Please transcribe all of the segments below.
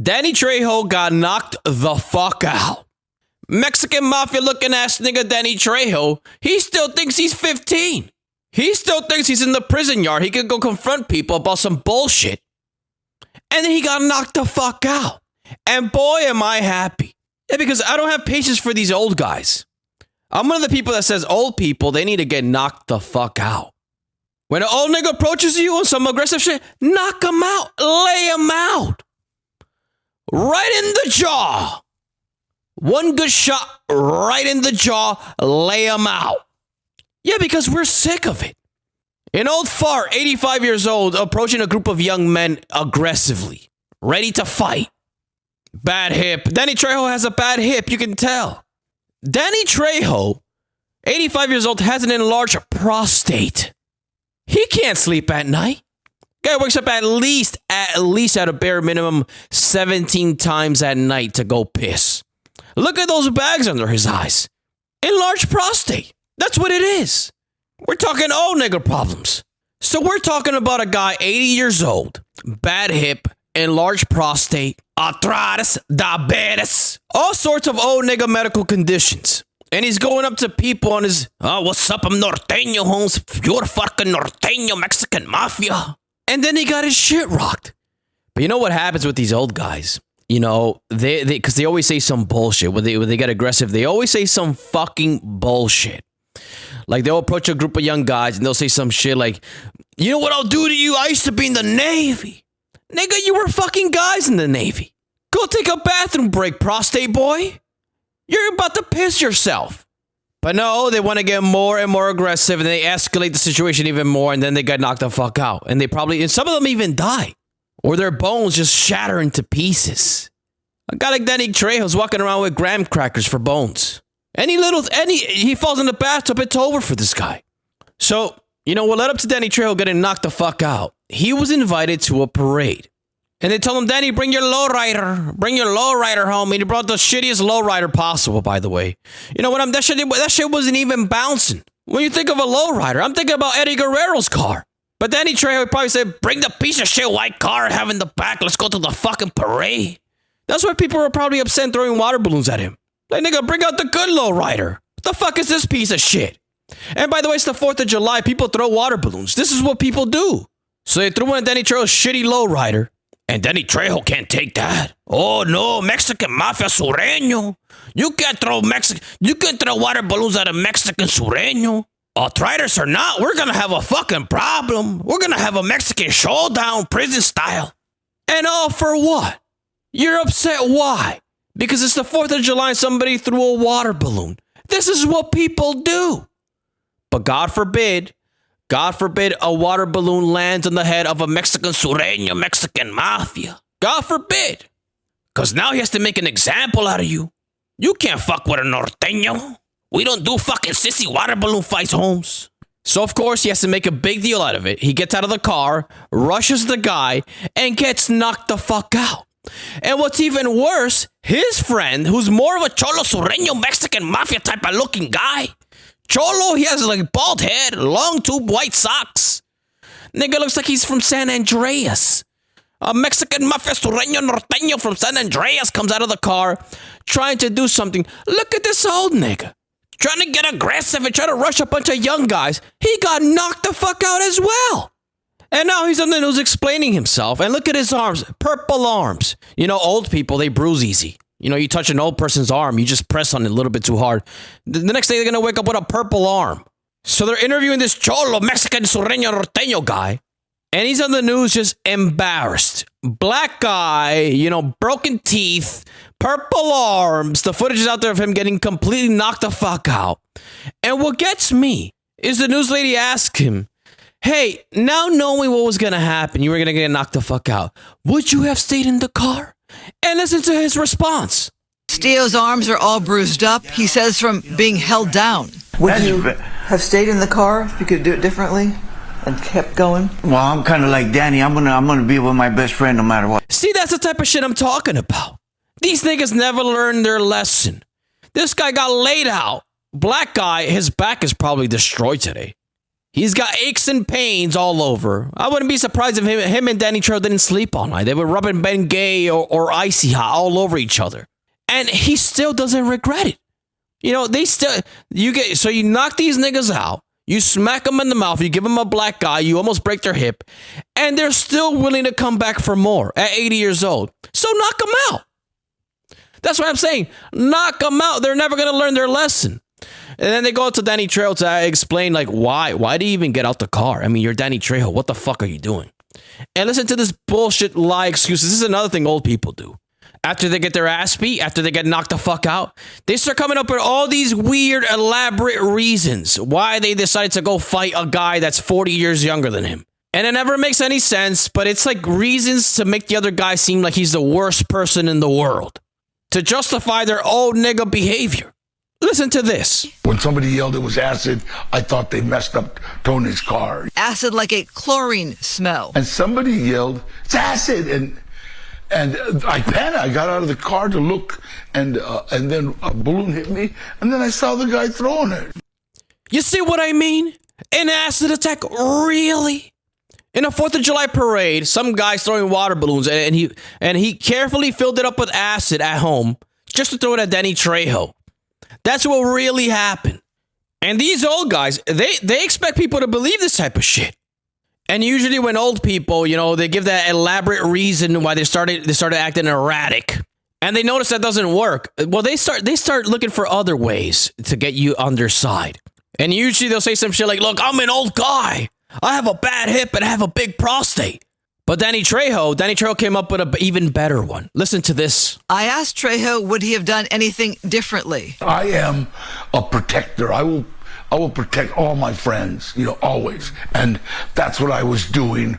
Danny Trejo got knocked the fuck out. Mexican mafia looking ass nigga Danny Trejo, he still thinks he's 15. He still thinks he's in the prison yard. He could go confront people about some bullshit. And then he got knocked the fuck out. And boy, am I happy. Yeah, because I don't have patience for these old guys. I'm one of the people that says old people, they need to get knocked the fuck out. When an old nigga approaches you on some aggressive shit, knock him out. Lay him out. Right in the jaw. One good shot right in the jaw. Lay him out. Yeah, because we're sick of it. An old fart, 85 years old, approaching a group of young men aggressively. Ready to fight. Bad hip. Danny Trejo has a bad hip, you can tell. Danny Trejo, 85 years old, has an enlarged prostate. He can't sleep at night. Guy wakes up at least at a bare minimum 17 times at night to go piss. Look at those bags under his eyes. Enlarged prostate. That's what it is. We're talking old nigga problems. So we're talking about a guy 80 years old, bad hip, enlarged prostate, arthritis, diabetes, all sorts of old nigga medical conditions. And he's going up to people on his, oh, what's up, I'm norteño, Holmes. You're fucking norteño, Mexican mafia. And then he got his shit rocked. But you know what happens with these old guys? You know, because they always say some bullshit. When they get aggressive, they always say some fucking bullshit. Like, they'll approach a group of young guys and they'll say some shit like, you know what I'll do to you? I used to be in the Navy. Nigga, you were fucking guys in the Navy. Go take a bathroom break, prostate boy. You're about to piss yourself. But no, they want to get more and more aggressive and they escalate the situation even more and then they get knocked the fuck out. And some of them even die. Or their bones just shatter into pieces. A guy like Danny Trejo's walking around with graham crackers for bones. He falls in the bathtub, it's over for this guy. So, you know what led up to Danny Trejo getting knocked the fuck out? He was invited to a parade. And they told him, Danny, bring your lowrider. Bring your lowrider home. And he brought the shittiest lowrider possible, by the way. You know what? That shit wasn't even bouncing. When you think of a lowrider, I'm thinking about Eddie Guerrero's car. But Danny Trejo probably said, bring the piece of shit white car I have in the back. Let's go to the fucking parade. That's why people were probably upset throwing water balloons at him. Like, nigga, bring out the good lowrider. What the fuck is this piece of shit? And by the way, it's the 4th of July. People throw water balloons. This is what people do. So they threw one at Danny Trejo's shitty lowrider. And Danny Trejo can't take that. Oh no, Mexican mafia sureño. You can't throw water balloons at a Mexican sureño. Arthritis or not, we're gonna have a fucking problem. We're gonna have a Mexican showdown, prison style. And all for what? You're upset why? Because it's the 4th of July and somebody threw a water balloon. This is what people do. But God forbid a water balloon lands on the head of a Mexican sureño, Mexican mafia. God forbid. Because now he has to make an example out of you. You can't fuck with a norteño. We don't do fucking sissy water balloon fights, Holmes. So, of course, he has to make a big deal out of it. He gets out of the car, rushes the guy, and gets knocked the fuck out. And what's even worse, his friend, who's more of a cholo sureño Mexican mafia type of looking guy. Cholo, he has like bald head, long tube white socks. Nigga looks like he's from San Andreas. A Mexican mafia sureño norteño from San Andreas comes out of the car trying to do something. Look at this old nigga. Trying to get aggressive and try to rush a bunch of young guys. He got knocked the fuck out as well. And now he's on the news explaining himself. And look at his arms. Purple arms. You know, old people, they bruise easy. You know, you touch an old person's arm, you just press on it a little bit too hard. The next day, they're going to wake up with a purple arm. So they're interviewing this cholo, Mexican sureño norteño guy. And he's on the news just embarrassed. Black guy, you know, broken teeth, purple arms. The footage is out there of him getting completely knocked the fuck out. And what gets me is the news lady asked him, hey, now knowing what was going to happen, you were going to get knocked the fuck out. Would you have stayed in the car? And listen to his response. Steo's arms are all bruised up, he says, from being held down. Would you have stayed in the car if you could do it differently and kept going? Well, I'm kind of like Danny. I'm gonna be with my best friend no matter what. See, that's the type of shit I'm talking about. These niggas never learned their lesson. This guy got laid out. Black guy, his back is probably destroyed today. He's got aches and pains all over. I wouldn't be surprised if him and Danny Trejo didn't sleep all night. They were rubbing Ben Gay or Icy Hot all over each other. And he still doesn't regret it. You know, you knock these niggas out, you smack them in the mouth, you give them a black eye, you almost break their hip, and they're still willing to come back for more at 80 years old. So knock them out. That's what I'm saying. Knock them out. They're never going to learn their lesson. And then they go to Danny Trejo to explain, like, why? Why do you even get out the car? I mean, you're Danny Trejo. What the fuck are you doing? And listen to this bullshit lie excuses. This is another thing old people do. After they get their ass beat, after they get knocked the fuck out, they start coming up with all these weird, elaborate reasons why they decided to go fight a guy that's 40 years younger than him. And it never makes any sense, but it's like reasons to make the other guy seem like he's the worst person in the world, to justify their old nigga behavior. Listen to this. When somebody yelled it was acid, I thought they messed up Tony's car. Acid like a chlorine smell. And somebody yelled, it's acid! And I panicked. I got out of the car to look, and then a balloon hit me, and then I saw the guy throwing it. You see what I mean? An acid attack? Really? In a 4th of July parade, some guy's throwing water balloons, and he carefully filled it up with acid at home just to throw it at Danny Trejo. That's what really happened. And these old guys, they expect people to believe this type of shit. And usually when old people, you know, they give that elaborate reason why they started acting erratic. And they notice that doesn't work. Well, they start looking for other ways to get you on their side. And usually they'll say some shit like, look, I'm an old guy. I have a bad hip and I have a big prostate. But Danny Trejo came up with an even better one. Listen to this. I asked Trejo, would he have done anything differently? I am a protector. I will protect all my friends, you know, always. And that's what I was doing.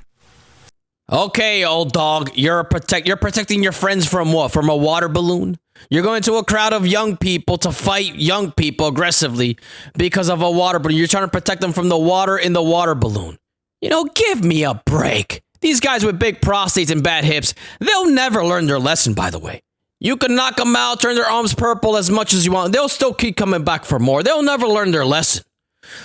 Okay, old dog, you're protecting your friends from what? From a water balloon? You're going to a crowd of young people to fight young people aggressively because of a water balloon. You're trying to protect them from the water in the water balloon. You know, give me a break. These guys with big prostates and bad hips, they'll never learn their lesson, by the way. You can knock them out, turn their arms purple as much as you want. They'll still keep coming back for more. They'll never learn their lesson.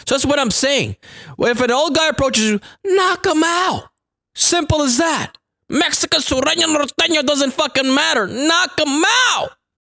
So that's what I'm saying. If an old guy approaches you, knock him out. Simple as that. Mexican, Sureño, Norteño doesn't fucking matter. Knock him out.